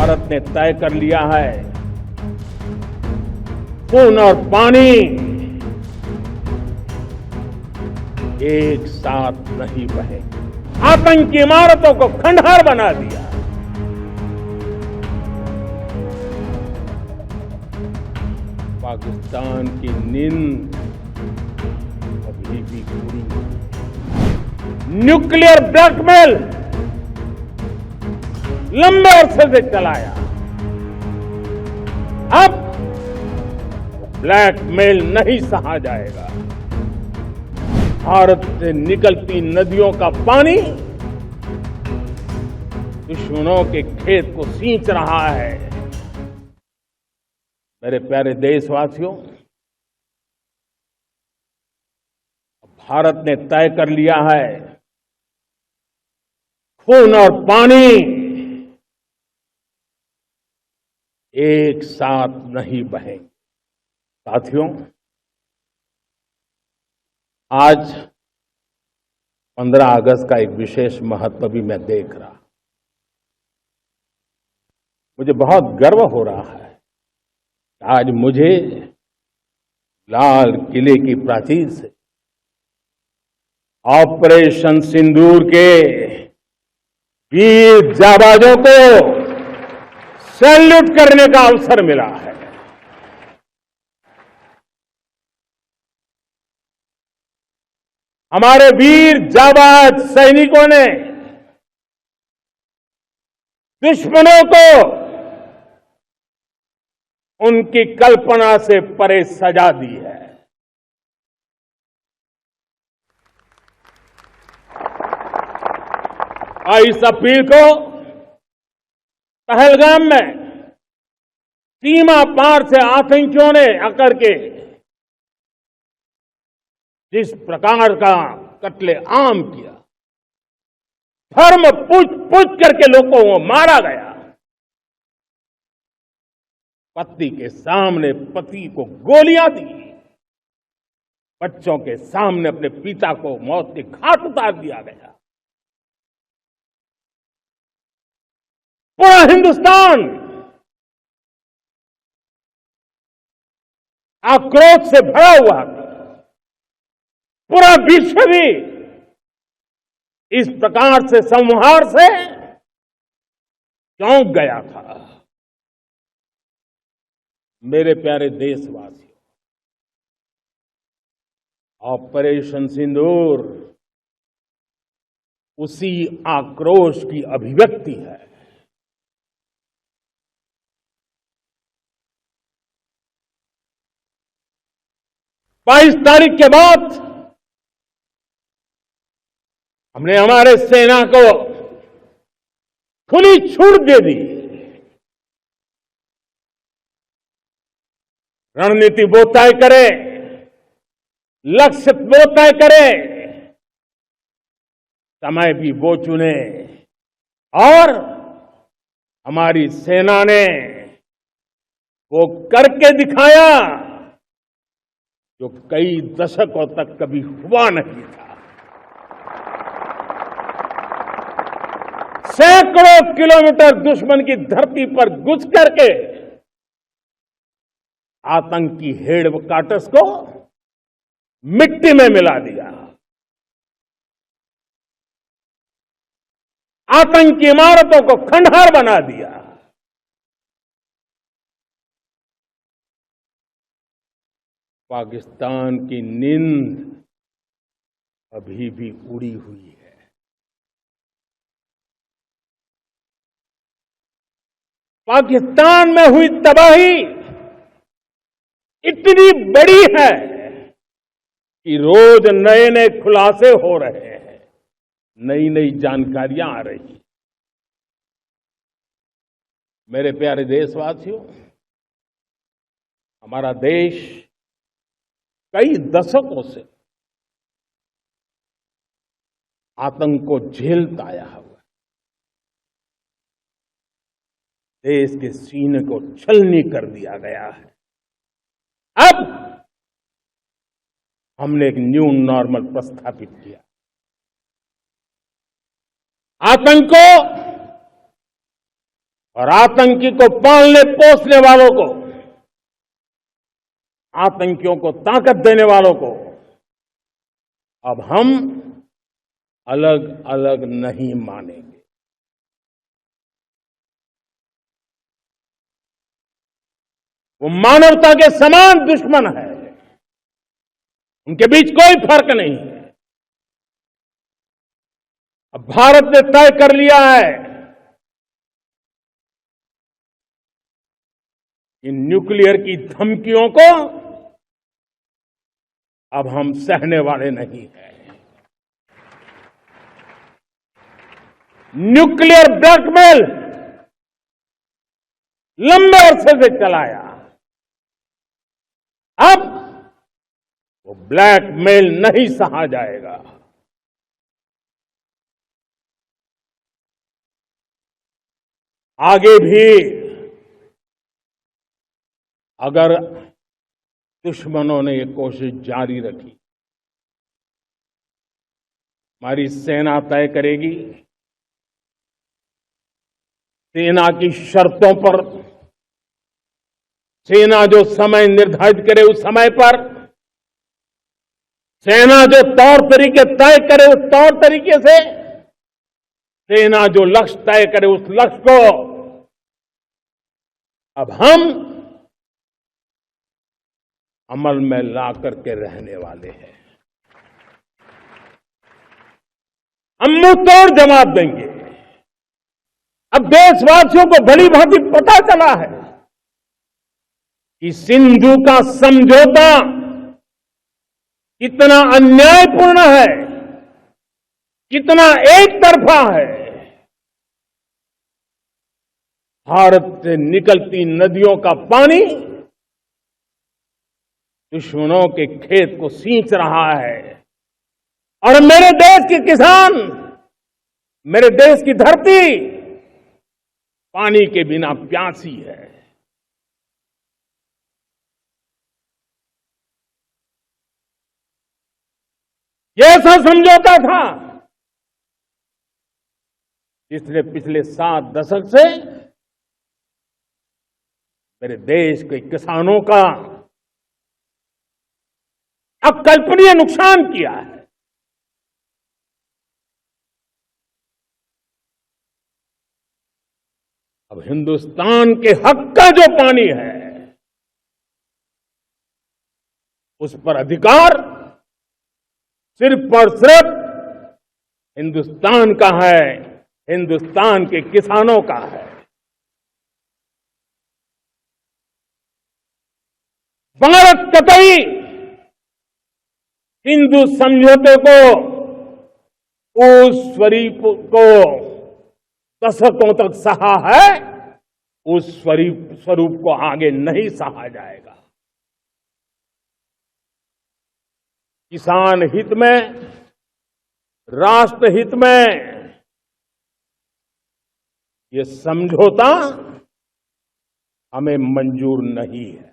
भारत ने तय कर लिया है, खून और पानी एक साथ नहीं बहेंगे। आतंकी इमारतों को खंडहर बना दिया। पाकिस्तान की नींद अभी भी पूरी नहीं। न्यूक्लियर ब्लैकमेल लंबे अरसे से चलाया, अब ब्लैकमेल नहीं सहा जाएगा। भारत से निकलती नदियों का पानी दुश्मनों के खेत को सींच रहा है। मेरे प्यारे देशवासियों, भारत ने तय कर लिया है, खून और पानी एक साथ नहीं बहेंगे। साथियों, आज 15 अगस्त का एक विशेष महत्व भी मैं देख रहा। मुझे बहुत गर्व हो रहा है। आज मुझे लाल किले की प्राचीर से ऑपरेशन सिंदूर के वीर जाबाजों को सैल्यूट करने का अवसर मिला है। हमारे वीर जाबाज सैनिकों ने दुश्मनों को उनकी कल्पना से परे सजा दी है। 22 अप्रैल को पहलगाम में सीमा पार से आतंकियों ने आकर के जिस प्रकार का कत्ले आम किया, धर्म पूछ करके लोगों को मारा गया। पत्नी के सामने पति को गोलियां दी, बच्चों के सामने अपने पिता को मौत के घाट उतार दिया गया। पूरा हिंदुस्तान आक्रोश से भरा हुआ था। पूरा विश्व भी इस प्रकार से संहार से चौंक गया था। मेरे प्यारे देशवासियों, ऑपरेशन सिंदूर उसी आक्रोश की अभिव्यक्ति है। बाईस तारीख के बाद हमने हमारे सेना को खुली छूट दे दी। रणनीति वो तय करे, लक्ष्य वो तय करे, समय भी वो चुने, और हमारी सेना ने वो करके दिखाया जो कई दशकों तक कभी हुआ नहीं था। सैकड़ों किलोमीटर दुश्मन की धरती पर घुस करके आतंकी हेडक्वार्टर्स को मिट्टी में मिला दिया। आतंकी इमारतों को खंडहर बना दिया। पाकिस्तान की नींद अभी भी उड़ी हुई है। पाकिस्तान में हुई तबाही इतनी बड़ी है कि रोज नए नए खुलासे हो रहे हैं, नई नई जानकारियां आ रही। मेरे प्यारे देशवासियों, हमारा देश कई दशकों से आतंक को झेलता आया हुआ। देश के सीने को छलनी कर दिया गया है। अब हमने एक न्यू नॉर्मल प्रस्थापित किया। आतंक को और आतंकी को पालने पोसने वालों को, आतंकियों को ताकत देने वालों को अब हम अलग अलग नहीं मानेंगे। वो मानवता के समान दुश्मन है, उनके बीच कोई फर्क नहीं है। अब भारत ने तय कर लिया है कि न्यूक्लियर की धमकियों को अब हम सहने वाले नहीं हैं। न्यूक्लियर ब्लैकमेल लंबे अरसे से चलाया, अब वो ब्लैकमेल नहीं सहा जाएगा। आगे भी अगर दुश्मनों ने ये कोशिश जारी रखी, हमारी सेना तय करेगी, सेना की शर्तों पर, सेना जो समय निर्धारित करे उस समय पर, सेना जो तौर तरीके तय करे उस तौर तरीके से, सेना जो लक्ष्य तय करे उस लक्ष्य को अब हम अमल में ला करके रहने वाले हैं। हम मुंह तोड़ जवाब देंगे। अब देशवासियों को भली भांति पता चला है कि सिंधु का समझौता कितना अन्यायपूर्ण है, कितना एक तरफा है। भारत से निकलती नदियों का पानी दुश्मनों के खेत को सींच रहा है और मेरे देश के किसान, मेरे देश की धरती पानी के बिना प्यासी है। ये ऐसा समझौता था जिसने पिछले 7 दशक से मेरे देश के किसानों का अकल्पनीय नुकसान किया है। अब हिंदुस्तान के हक का जो पानी है उस पर अधिकार सिर्फ और सिर्फ हिंदुस्तान का है, हिंदुस्तान के किसानों का है। भारत कतई सिंधु समझौते को, उस स्वरूप को दशकों तक सहा है, उस स्वरूप को आगे नहीं सहा जाएगा। किसान हित में, राष्ट्र हित में ये समझौता हमें मंजूर नहीं है।